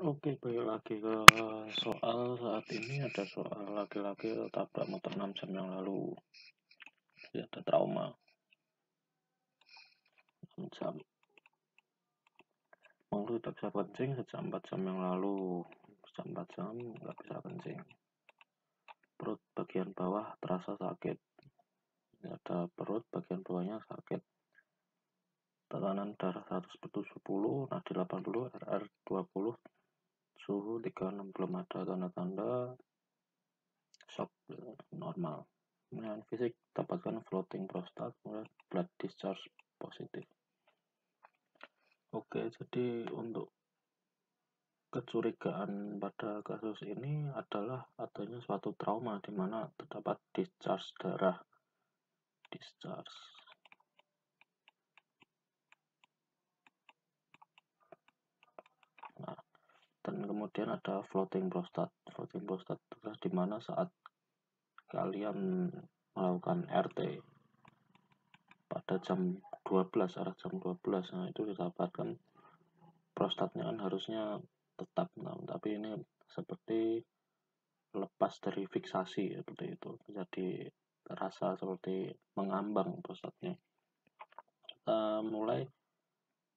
Oke, balik lagi ke soal saat ini. Ada soal laki-laki tabrak motor 6 jam yang lalu. Dia ada trauma 6 jam. Lalu tidak bisa kencing sejak 4 jam yang lalu. Sejak 4 jam nggak bisa kencing. Perut bagian bawah terasa sakit. Ini ada perut bagian bawahnya sakit. Tekanan darah 100/70, nadi 80, RR 20, suhu 36, belum ada tanda-tanda shock, normal. Penilaian fisik dapatkan floating prostat, kemudian blood discharge positif. Oke, jadi untuk kecurigaan pada kasus ini adalah adanya suatu trauma di mana terdapat discharge darah. Discharge. Nah, dan kemudian ada floating prostat. Floating prostat adalah di mana saat kalian melakukan RT pada jam 12, arah jam 12, nah itu didapatkan prostatnya kan harusnya tetap, nah, tapi ini seperti lepas dari fiksasi seperti itu, jadi terasa seperti mengambang prostatnya. Kita mulai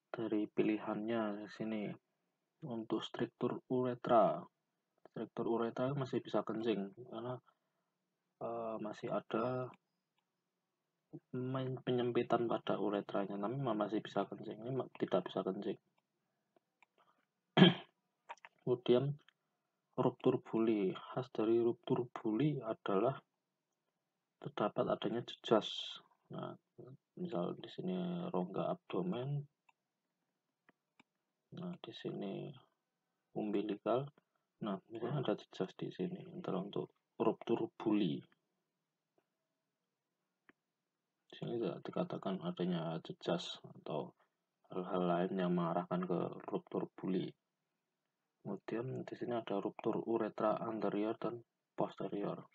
dari pilihannya di sini. Untuk struktur uretra masih bisa kencing karena masih ada penyempitan pada uretranya, tapi masih bisa kencing. Ini tidak bisa kencing. Kemudian ruptur buli. Khas dari ruptur buli adalah terdapat adanya jejas. Nah, misal di sini rongga abdomen. Nah, di sini umbilikal. Nah, misalnya ada jejas di sini. Adalah untuk ruptur buli. Di sini tidak dikatakan adanya jejas atau hal-hal lain yang mengarahkan ke ruptur buli. Kemudian di sini ada ruptur uretra anterior dan posterior.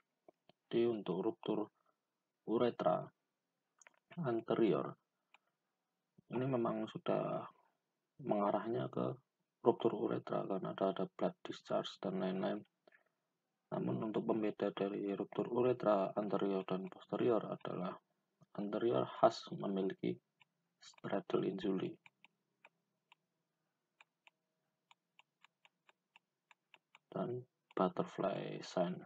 Jadi untuk ruptur uretra anterior ini memang sudah mengarahnya ke ruptur uretra karena ada blood discharge dan lain-lain. Namun untuk pembeda dari ruptur uretra anterior dan posterior adalah anterior khas memiliki straddle injury. Dan butterfly sign.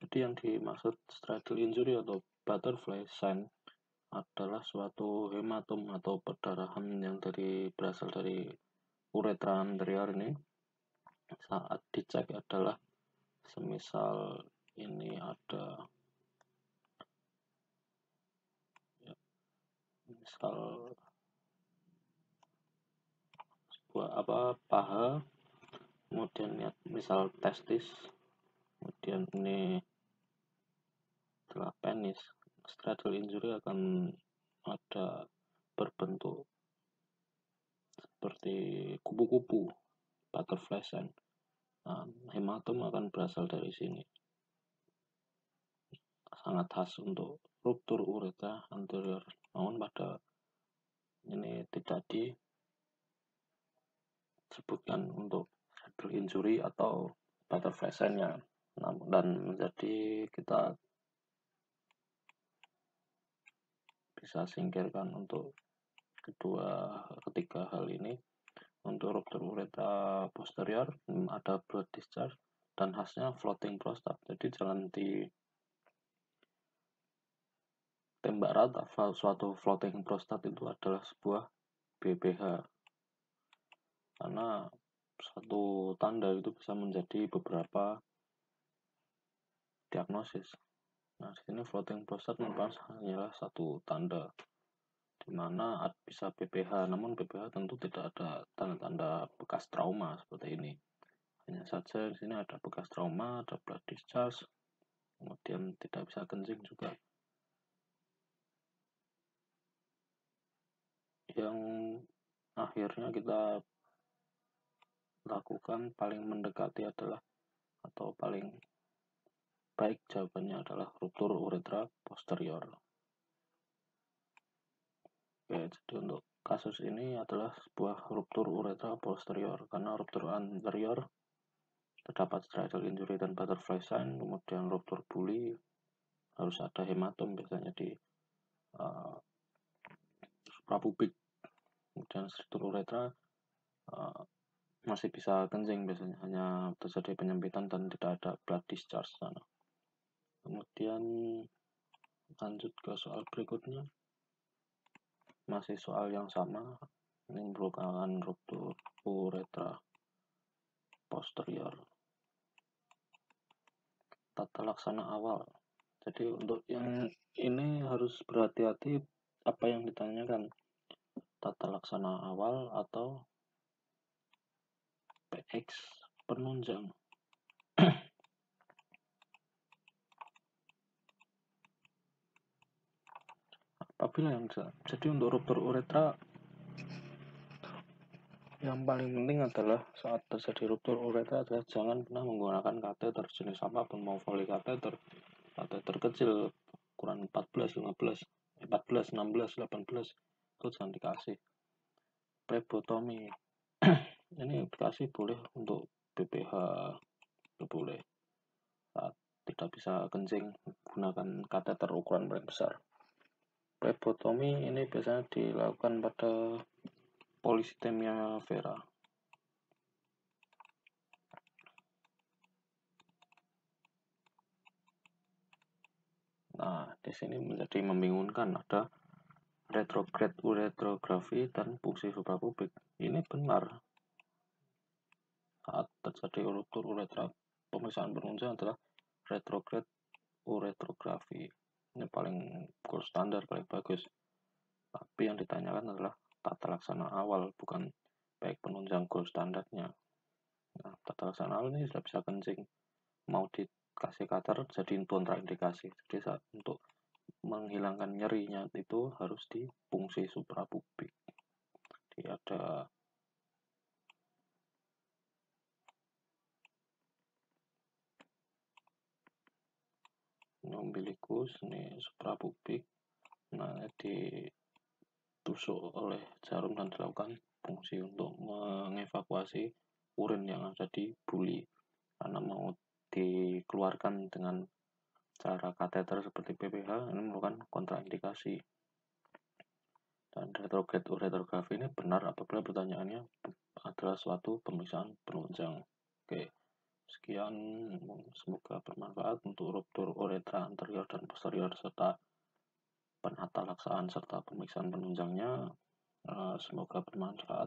Jadi yang dimaksud straddle injury atau butterfly sign adalah suatu hematom atau perdarahan yang berasal dari uretra anterior ini. Saat dicek adalah semisal ini ada misal sebuah paha, kemudian misal testis, kemudian ini adalah penis. Straddle injury akan ada berbentuk seperti kupu-kupu, butterfly sign. Nah, hematom akan berasal dari sini. Sangat khas untuk ruptur uretra anterior. Namun pada ini tidak disebutkan untuk straddle injury atau butterfly sign-nya. Dan menjadi kita bisa singkirkan untuk ketiga hal ini. Untuk ruptur uretra posterior ada blood discharge dan khasnya floating prostat. Jadi jangan ditembak rata. Suatu floating prostat itu adalah sebuah BPH. Karena satu tanda itu bisa menjadi beberapa diagnosis. Nah, di sini floating prostat merupakan hanyalah satu tanda di mana bisa BPH, namun BPH tentu tidak ada tanda-tanda bekas trauma seperti ini. Hanya saja di sini ada bekas trauma, ada blood discharge, kemudian tidak bisa kencing juga. Yang akhirnya kita lakukan paling mendekati adalah atau paling baik jawabannya adalah ruptur uretra posterior. Oke, jadi untuk kasus ini adalah sebuah ruptur uretra posterior, karena ruptur anterior terdapat stridal injury dan butterfly sign, kemudian ruptur buli harus ada hematom biasanya di suprapubik, kemudian struktur uretra masih bisa kencing biasanya, hanya terjadi penyempitan dan tidak ada blood discharge sana. Kemudian lanjut ke soal berikutnya, masih soal yang sama, ini merupakan ruptur uretra posterior. Tata laksana awal. Jadi untuk yang ini harus berhati-hati apa yang ditanyakan, tata laksana awal atau PX penunjang. Apabila yang jadi untuk ruptur uretra yang paling penting adalah saat terjadi ruptur uretra adalah jangan pernah menggunakan kateter jenis apapun, mau Foley kateter kecil ukuran 14, 15, 14, 16, 18 itu jangan dikasih. Plebotomi ini dikasih boleh untuk BPH, boleh saat tidak bisa kencing gunakan kateter ukuran paling besar. Plebotomi ini biasanya dilakukan pada polycythemia vera. Nah, di sini menjadi membingungkan, ada retrograde uretrografi dan fungsi suprapubik. Ini benar. Saat terjadi ruptur uretra, pemeriksaan penunjang adalah retrograde uretrografi. Ini paling gold standar, paling bagus. Tapi yang ditanyakan adalah tata laksana awal, bukan baik penunjang gold standarnya. Nah, tata laksana awal ini sudah bisa kencing, mau dikasih kater jadi kontraindikasi. Jadi saat untuk menghilangkan nyerinya itu harus di fungsi suprapubik. Jadi ada umbilikus, ini suprapubik. Nah, ditusuk oleh jarum dan dilakukan fungsi untuk mengevakuasi urin yang ada di buli, karena mau dikeluarkan dengan cara kateter seperti PPH ini merupakan kontraindikasi. Dan retrograde uretrografi ini benar apabila pertanyaannya adalah suatu pemeriksaan penunjang. Oke, sekian, semoga bermanfaat untuk ruptur uretra anterior dan posterior serta penata laksaan serta pemeriksaan penunjangnya. Semoga bermanfaat.